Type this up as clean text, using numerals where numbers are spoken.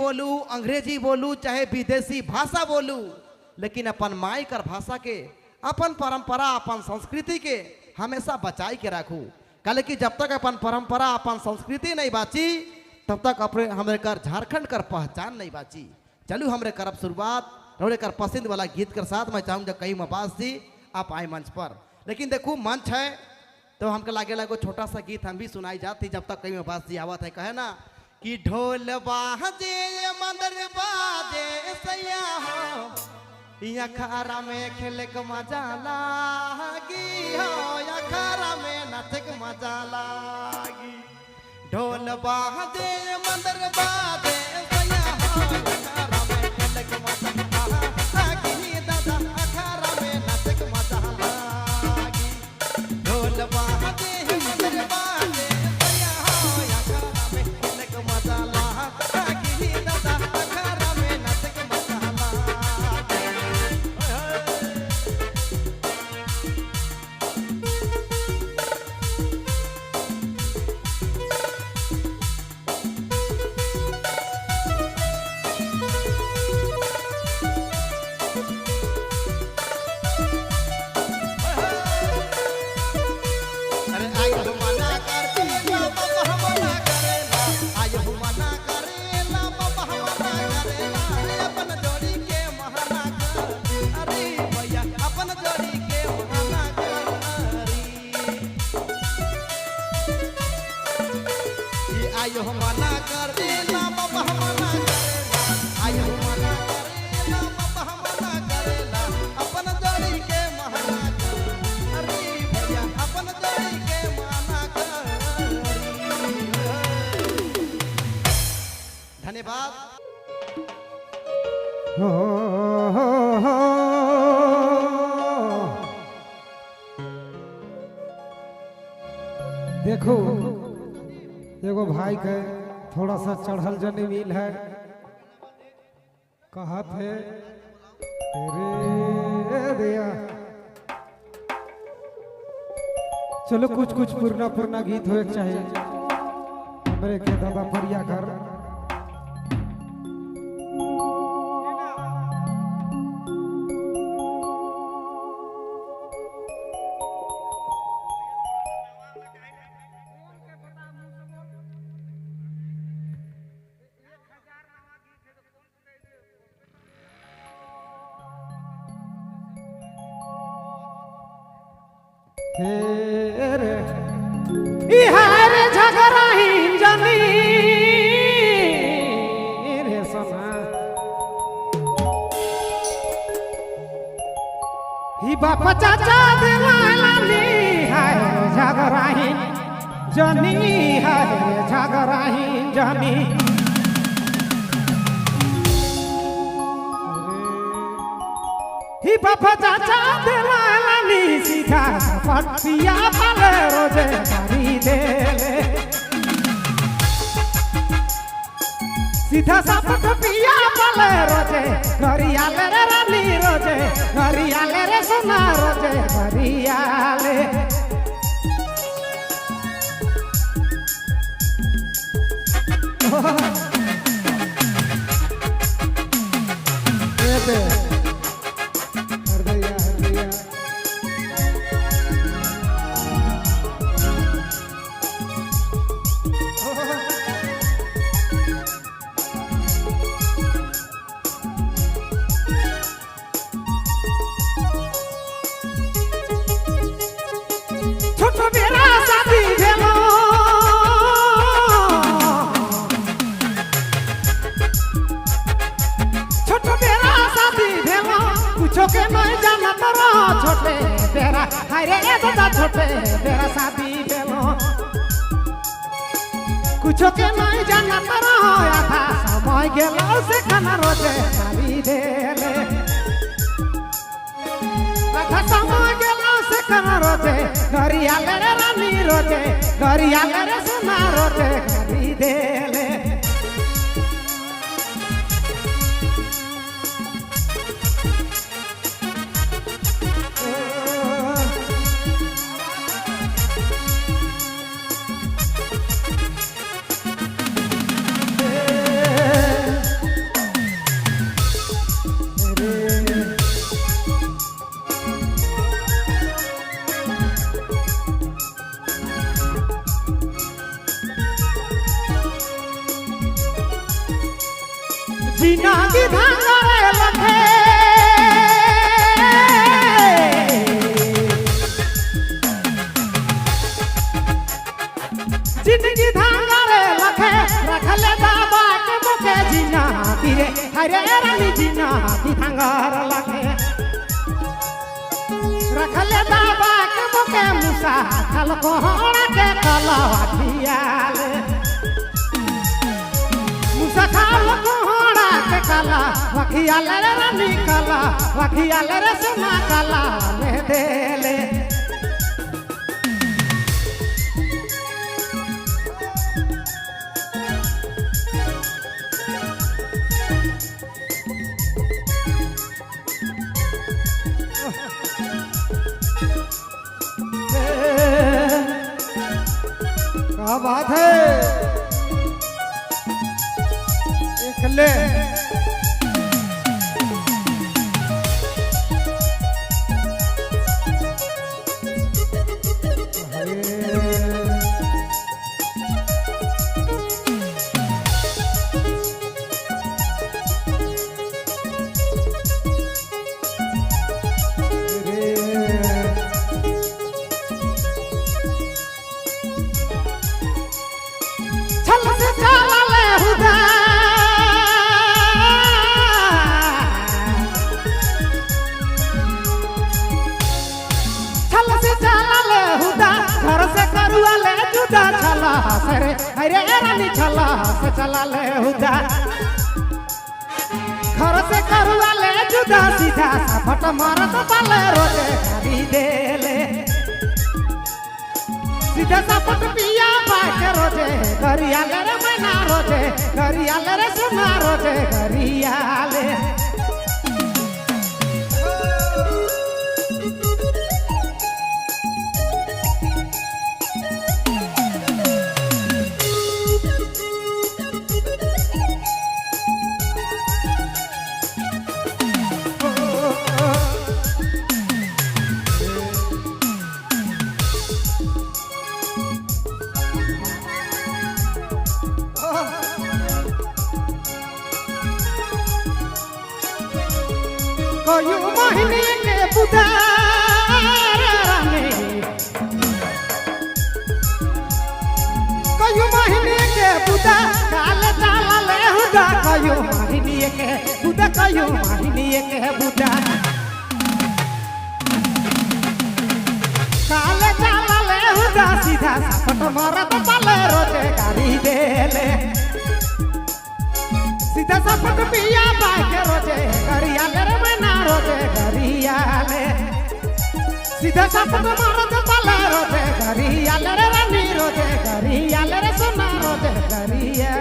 बोलू, अंग्रेजी बोलू, चाहे विदेशी भाषा बोलू, लेकिन अपन माई कर भाषा के, अपन परंपरा, अपन संस्कृति के हमेशा बचाई के रखू। कल कि जब तक अपन परंपरा, अपन संस्कृति नहीं बाची, तब तक अपने हमारे कर झारखंड कर पहचान नहीं बाची। चलू हमरे करब शुरुआत हमरे कर पसंद वाला गीत के साथ। मैं चाहूँगा कई मबास जी आप आए मंच पर, लेकिन देखो मंच है तो हमको लागेला एगो छोटा सा गीत हम भी सुनाई जाती जब तक कई मबास जी आवत है। कहे ना कि ढोल बाजे मंदर बाजे सैया हो, अखाड़ा में खेले के मजा लागी हो, अखाड़ा में नाचे के मजा लागी। ढोल बाजे मंदर बाजे सैया हो, अखाड़ा में खेले के मजा लागी दादा, अखाड़ा में नाचे के मजा लागी। ढोल बाजे मंदर बाजे सैया हो, अखाड़ा में खेले के मजा लागी दादा, अखाड़ा में नाचे के मजा लागी। आयो मना कर देला बाबा मना करेला, आयो मना करेला बाबा मना करेला, अपन जोड़ी के मना कर, अरे भैया अपन जोड़ी के मना कर। धन्यवाद। देखो एगो भाई के थोड़ा सा चढ़ल जनी मिल है, कहा थे रे दिया। चलो कुछ कुछ पुरना पुरना गीत होए चाहिए हमरे के दादा परिया घर। इहारे झगड़ा ही जनी रे सोना, ही बाप चाचा देवाला नी है झगड़ा ही जनी, है झगड़ा ही जनी। ही बाप चाचा देवाला नी सीधा पटिया पाले रोजे गाड़ी दे, सीधा सापट पिया पाले रोजे घरियाले रे रानी रोजे घरियाले रे सोना रोजे घरियाले। छोटे नहीं जाना तोरा छोटे तेरा हरे दादा छोटे तेरा शादी बेलो, कुछ के नहीं जाना तोरा आधा समय गेलो से खाना रोजे गाली देले, आधा समय गेलो से खाना रोजे घरियाले रे रानी रोजे घरियाले रे सोना रोजे गाली देले। जिंदगी धांगरे लखे जिंदगी धांगरे लखे रखले दाबा के मुके जीना रे हरे रानी जीना की धांगर लखे रखले दाबा के मुके मुसा खल कोहड़ा के कलवा दियाले मुसा खल कोहड़ा के कला वखियाले रे रानी कला वखियाले रे सोना कला ले देले क्या बात है एक ले छल से चला ले हुदा छल से चला ले हुदा घर से करुआ ले जुदा छला सरे अरे रानी छला से चला ले हुदा घर से करुआ ले जुदा सीधा सपट मारत पाले रोजे करी देले सीधा सपट पिया बाके रोजे गरियाले रे मैना रोजे गरियाले रे सोना रोजे गरियाले कोई महीने के बुधार रानी कोई महीने के बुधा काल चाला ले हुदा कोई महीने के बुधा कोई महीने के बुधा काल चाला ले हुदा सीधा सपट मारत पाले रोजे गाड़ी देले सीधा सपट पिया बाके रोजे गरियाले रे मैना रोजे गरियाले सीधा सपट मारत पाले रोजे गरियाले रे रानी रोजे गरियाले रे सोना रोजे गरिया